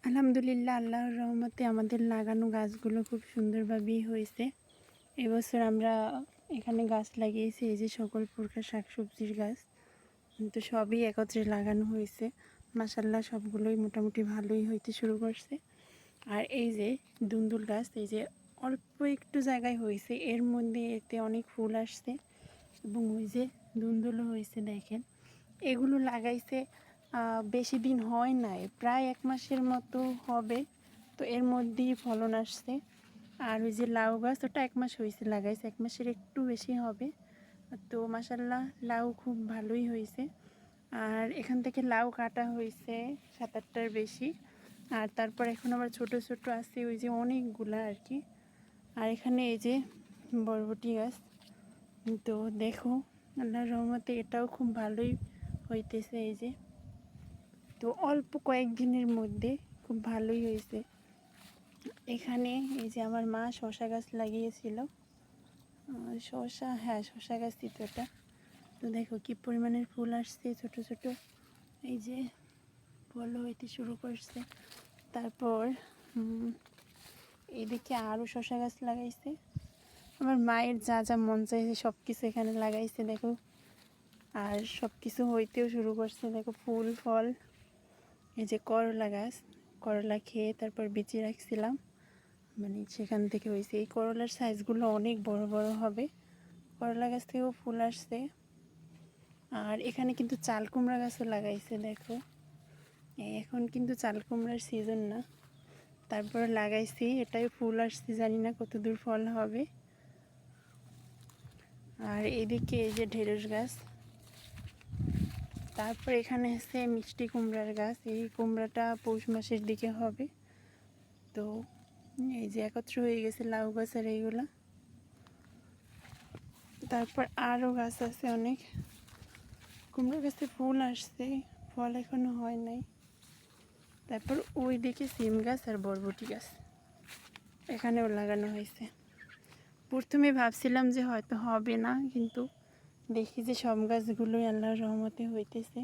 আলহামদুলিল্লাহ, আল্লাহর রহমতে আমাদের লাগানো গাছগুলো খুব সুন্দরভাবেই হয়েছে। এবছর আমরা এখানে গাছ লাগিয়েছি, এই যে সকল প্রকার শাকসবজির গাছ, কিন্তু সবই একত্রে লাগানো হয়েছে। মাশাআল্লাহ, সবগুলোই মোটামুটি ভালোই হইতে শুরু করছে। আর এই যে দুন্দুল গাছ, এই যে অল্প একটু জায়গায় হয়েছে, এর মধ্যে এতে অনেক ফুল আসছে এবং ওই যে দুন্দুলও হয়েছে দেখেন। এগুলো লাগাইছে বেশি দিন হয় নাই, প্রায় 1 মাসের মতো হবে। তো এর মধ্যেই ফলন আসছে। আর ওই যে লাউ গাছ, ওটা 1 মাস হয়েছে লাগাইছে, 1 মাসের একটু বেশি হবে। তো মাশাআল্লাহ, লাউ খুব ভালোই হয়েছে। আর এখান থেকে লাউ কাটা হয়েছে 7-8টার বেশি। আর তারপর এখন আবার ছোট ছোট আছে ওই যে অনেকগুলা আর কি। আর এখানে এই যে বরবটি গাছ, তো দেখো আল্লাহর রহমতে এটাও খুব ভালোই হইতেছে। এই যে তো অল্প কয়েকদিনের মধ্যে খুব ভালোই হয়েছে। এখানে এই যে আমার মা শসা গাছ লাগিয়েছিল, শসা গাছই তো এটা। তো দেখো কি পরিমাণের ফুল আসছে ছোট ছোট, এই যে ফল হইতে শুরু করছে। তারপর এদিকে আরও শসা গাছ লাগাইছে। আমার মায়ের যা যা মন চাইছে সব কিছু এখানে লাগাইছে দেখো। আর সব কিছু হইতেও শুরু করছে দেখো, ফুল ফল। এই যে করলা গাছ, করলা খেয়ে তারপর বেঁচে রাখছিলাম, মানে সেখান থেকে হয়েছে। এই করলার সাইজগুলো অনেক বড় বড় হবে। করলা গাছ থেকেও ফুল আসছে। আর এখানে কিন্তু চাল কুমড়া গাছও লাগাইছে দেখো। এখন কিন্তু চাল কুমড়ার সিজন না, তারপরে লাগাইছি, এটাই ফুল আসছে, জানি না কত দূর ফল হবে। আর এদিকে এই যে ঢেঁড়স গাছ, তারপর এখানে আছে মিষ্টি কুমড়ার গাছ। এই কুমড়াটা পৌষ মাসের দিকে হবে। তো এই যে একত্র হয়ে গেছে লাউ গাছ আর এইগুলা। তারপর আরও গাছ আছে অনেক। কুমড়ো গাছে ফুল আসছে, ফল এখনো হয় নাই। তারপর ওই দিকে সিম গাছ আর বরবটি গাছ এখানেও লাগানো হয়েছে। প্রথমে ভাবছিলাম যে হয়তো হবে না, কিন্তু দেখি যে সব গাছগুলোই আল্লাহর রহমতে হইতেছে।